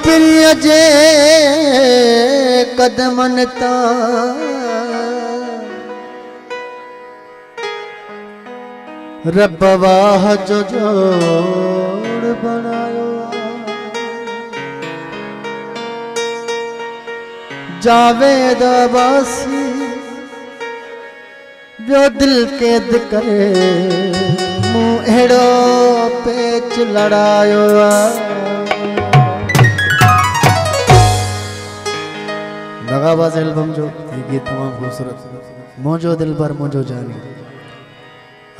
प्रिय जे कदमन ता रब वाह जो जोड़ बनायो जावेद अब्बासी जो दिल कैद करे मुँह एड़ो पेच लड़ायो नगाबाज एल्बम जो ये गीत तमाम खूबसूरत मोजो दिल पर मोजो जानी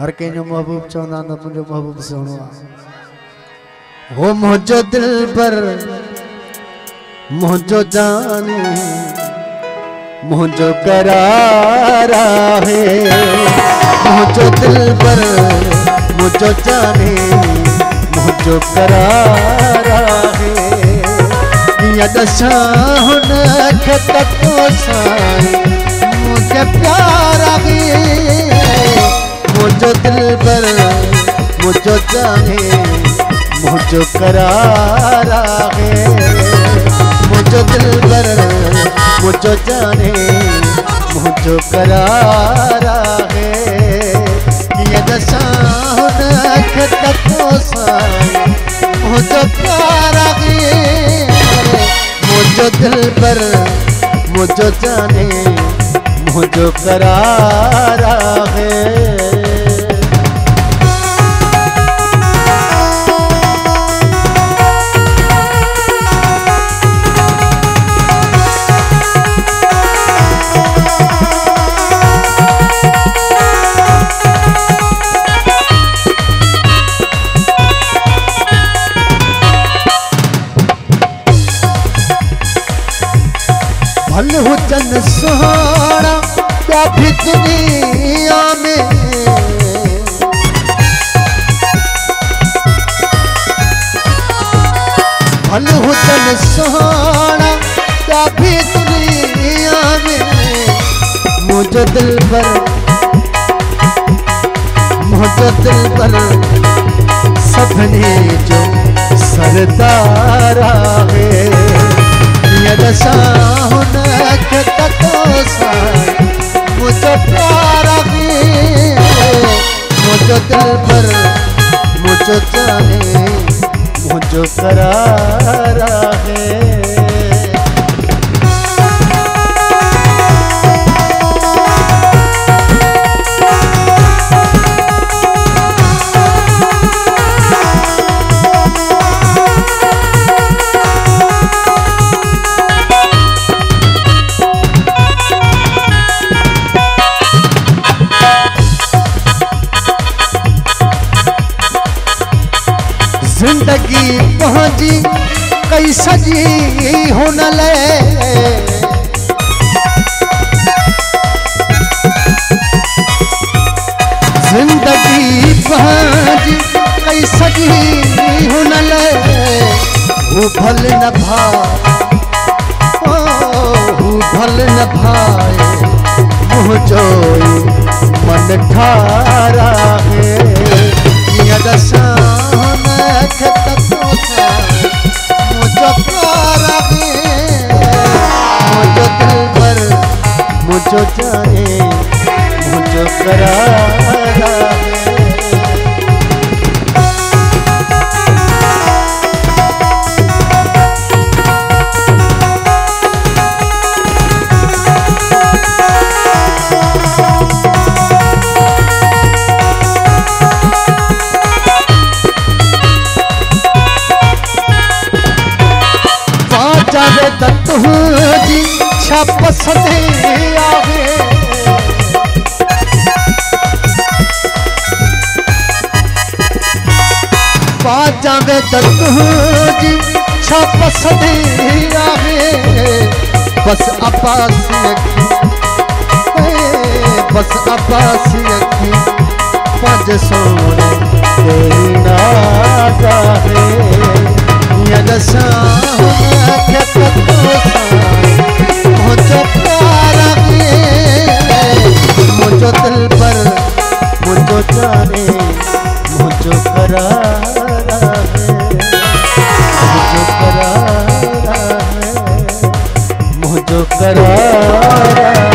हर कंहिंजो महबूब चवंदा न तुंहिंजो महबूब सुहिणो आहे हो मुंहिंजो दिल पर मुंहिंजो जानी मुंहिंजो करार आहे मुंहिंजो दिल पर मुंहिंजो जानी मुंहिंजो करार आहे ॾिसां हुनखे त तोसां मुंहिंजे प्यार आहे मुझो दिल पर मुझो जाने मुझो करार है मुझो दिल पर मुझो जाने मुझो करार है ये दशा हुनखे त तोसां मुझो प्यार है मुझो दिल पर मुझो जाने मुझो करार है भल हुजन सुहाना क्या भी दुनिया में भल हुजन सुहाना क्या भी दुनिया में मुझे दिल पर सपने जो सरदार है ये दशा हुनखे त तोसां मुझो प्यार है मुझो दिल पर मुझो जाने मुझो करार है जिंदगी पहुंची कई सजी हुन ले जिंदगी पहुंची कई सजी हुन ले वो भल न भाए मुझो मन ठारा है ये दशा मुझो प्यार है मुझो दिल पर मुझो जाने मुझो करार है जावेद तुझी छा पसंद आहे जावेद तुझी छा पसंद आहे बस अब्बासी की पंज सोने तेरी नाज़ आहे ये दशा हुनखे त तोसां मुझो प्यार है मुझो दिल पर मुझो जाने मुझो करार है मुझो करार करारा